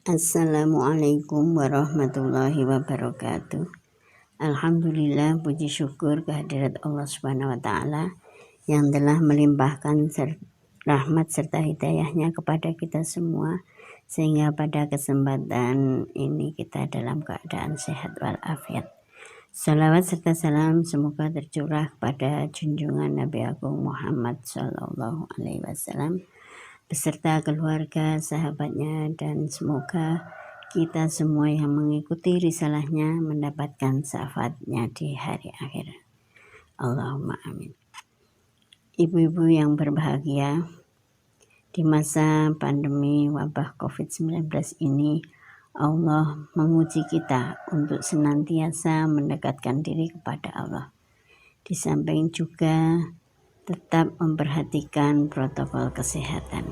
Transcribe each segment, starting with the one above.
Assalamualaikum warahmatullahi wabarakatuh. Alhamdulillah, puji syukur kehadirat Allah Subhanahu wa Ta'ala yang telah melimpahkan rahmat serta hidayahnya kepada kita semua, sehingga pada kesempatan ini kita dalam keadaan sehat walafiat. Salawat serta salam semoga tercurah kepada junjungan Nabi Agung Muhammad Sallallahu Alaihi Wasallam beserta keluarga, sahabatnya, dan semoga kita semua yang mengikuti risalahnya mendapatkan syafaatnya di hari akhir. Allahumma amin. Ibu-ibu yang berbahagia, di masa pandemi wabah COVID-19 ini, Allah menguji kita untuk senantiasa mendekatkan diri kepada Allah. Di samping juga tetap memperhatikan protokol kesehatan.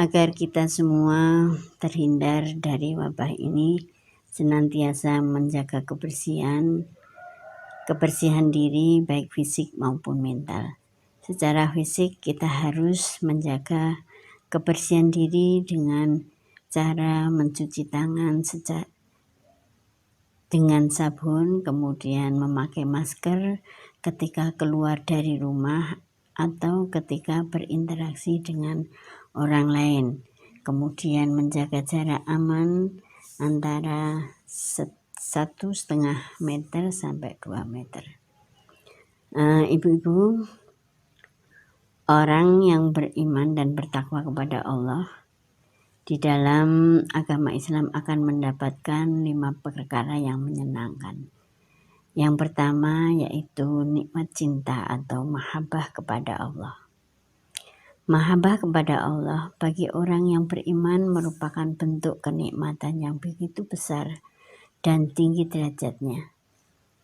Agar kita semua terhindar dari wabah ini, senantiasa menjaga kebersihan diri baik fisik maupun mental. Secara fisik kita harus menjaga kebersihan diri dengan cara mencuci tangan dengan sabun, kemudian memakai masker ketika keluar dari rumah atau ketika berinteraksi dengan orang lain. Kemudian menjaga jarak aman antara 1,5 meter sampai 2 meter. Ibu-ibu, orang yang beriman dan bertakwa kepada Allah di dalam agama Islam akan mendapatkan 5 perkara yang menyenangkan. Yang pertama yaitu nikmat cinta atau mahabbah kepada Allah. Mahabbah kepada Allah bagi orang yang beriman merupakan bentuk kenikmatan yang begitu besar dan tinggi derajatnya.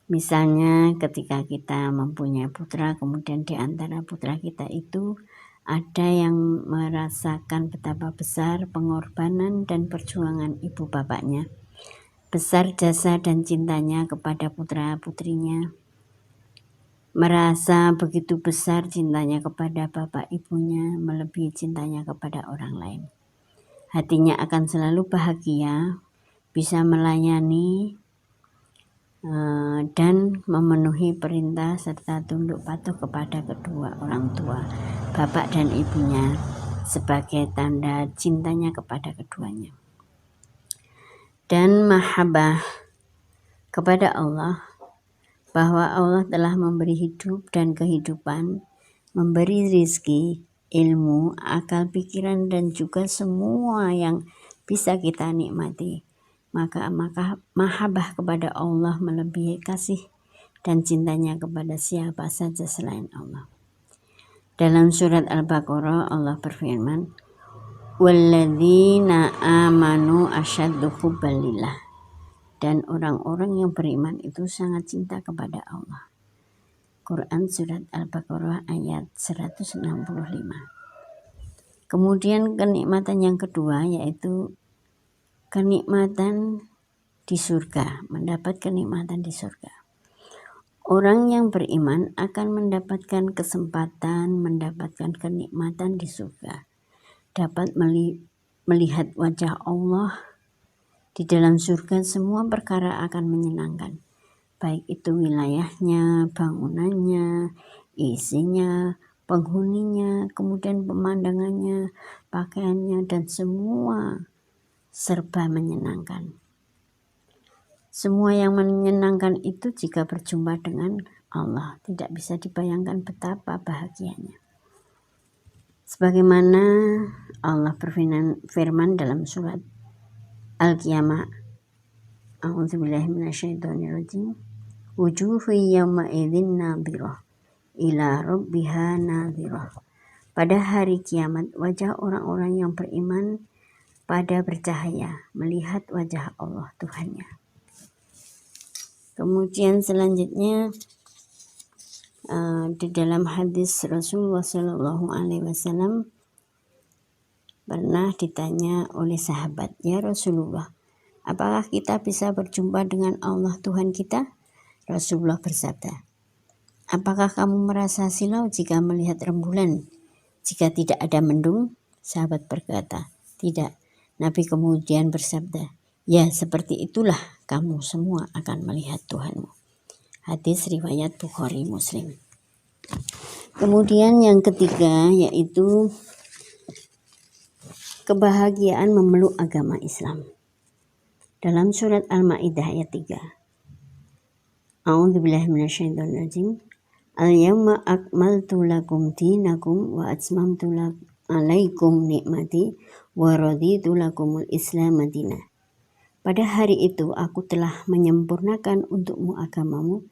Misalnya ketika kita mempunyai putra, kemudian di antara putra kita itu ada yang merasakan betapa besar pengorbanan dan perjuangan ibu bapaknya, besar jasa dan cintanya kepada putra-putrinya, merasa begitu besar cintanya kepada bapak ibunya, melebihi cintanya kepada orang lain. Hatinya akan selalu bahagia, bisa melayani dan memenuhi perintah serta tunduk patuh kepada kedua orang tua, bapak dan ibunya, sebagai tanda cintanya kepada keduanya. Dan mahabbah kepada Allah, bahwa Allah telah memberi hidup dan kehidupan, memberi rizki, ilmu, akal, pikiran, dan juga semua yang bisa kita nikmati. Maka mahabbah kepada Allah melebihi kasih dan cintanya kepada siapa saja selain Allah. Dalam surat Al-Baqarah Allah berfirman, "Walladzina amanu asyaddu hubban lillah." Dan orang-orang yang beriman itu sangat cinta kepada Allah. Quran surat Al-Baqarah ayat 165. Kemudian kenikmatan yang kedua yaitu kenikmatan di surga, mendapat kenikmatan di surga. Orang yang beriman akan mendapatkan kesempatan, mendapatkan kenikmatan di surga. Dapat melihat wajah Allah di dalam surga. Semua perkara akan menyenangkan, baik itu wilayahnya, bangunannya, isinya, penghuninya, kemudian pemandangannya, pakaiannya, dan semua serba menyenangkan. Semua yang menyenangkan itu jika berjumpa dengan Allah tidak bisa dibayangkan betapa bahagianya. Sebagaimana Allah berfirman dalam surat Al-Qiyamah, A'udzubillahi minasyaitonirrajim, wujuhu yawma idzin nadhirah ila rabbiha nadhirah. Pada hari kiamat wajah orang-orang yang beriman pada bercahaya melihat wajah Allah Tuhannya. Kemudian selanjutnya di dalam hadis Rasulullah Shallallahu Alaihi Wasallam pernah ditanya oleh sahabat, "Ya Rasulullah, apakah kita bisa berjumpa dengan Allah Tuhan kita?" Rasulullah bersabda, apakah kamu merasa silau jika melihat rembulan jika tidak ada mendung? Sahabat berkata, tidak. Nabi kemudian bersabda, ya seperti itulah kamu semua akan melihat Tuhanmu. Hadis riwayat Bukhari Muslim. Kemudian yang ketiga yaitu kebahagiaan memeluk agama Islam. Dalam surat Al-Maidah ayat 3. A'udzubillahi minasyaitonirrajim. Al-yawma akmaltu lakum dinakum wa atmamtu alaikum nikmati wa raditu lakumul Islam madinah. Pada hari itu aku telah menyempurnakan untukmu agamamu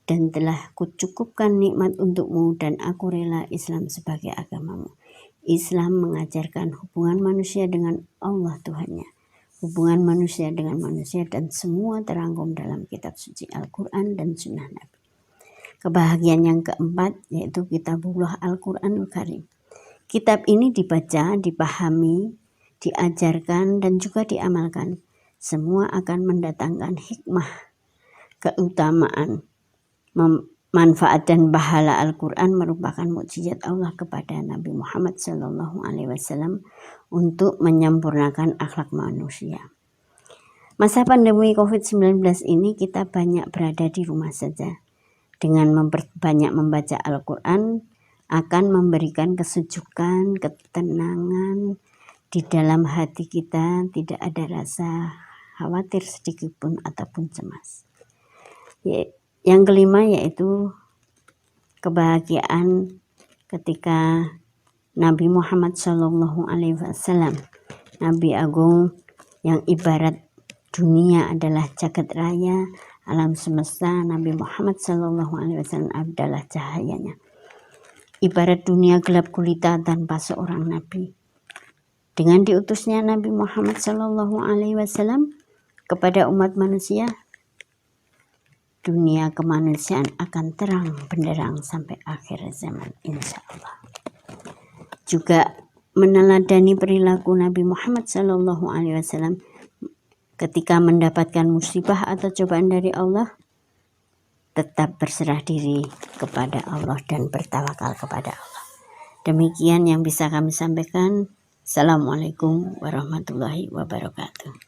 dan telah kucukupkan nikmat untukmu dan aku rela Islam sebagai agamamu. Islam mengajarkan hubungan manusia dengan Allah Tuhannya, hubungan manusia dengan manusia dan semua terangkum dalam kitab suci Al-Quran dan Sunnah Nabi. Kebahagiaan yang keempat yaitu Kitabullah Al-Quranul Karim. Kitab ini dibaca, dipahami, diajarkan, dan juga diamalkan. Semua akan mendatangkan hikmah, keutamaan, manfaat dan pahala. Al-Quran merupakan mukjizat Allah kepada Nabi Muhammad SAW untuk menyempurnakan akhlak manusia. Masa pandemi COVID-19 ini kita banyak berada di rumah saja. Dengan memperbanyak membaca Al-Quran akan memberikan kesejukan, ketenangan di dalam hati kita, tidak ada rasa khawatir sedikit pun ataupun cemas. Yang kelima yaitu kebahagiaan ketika Nabi Muhammad SAW, Nabi Agung yang ibarat dunia adalah jagat raya, alam semesta, Nabi Muhammad SAW adalah cahayanya. Ibarat dunia gelap gulita tanpa seorang nabi. Dengan diutusnya Nabi Muhammad SAW kepada umat manusia, dunia kemanusiaan akan terang benderang sampai akhir zaman insya Allah. Juga meneladani perilaku Nabi Muhammad SAW ketika mendapatkan musibah atau cobaan dari Allah, tetap berserah diri kepada Allah dan bertawakal kepada Allah. Demikian yang bisa kami sampaikan. Assalamualaikum warahmatullahi wabarakatuh.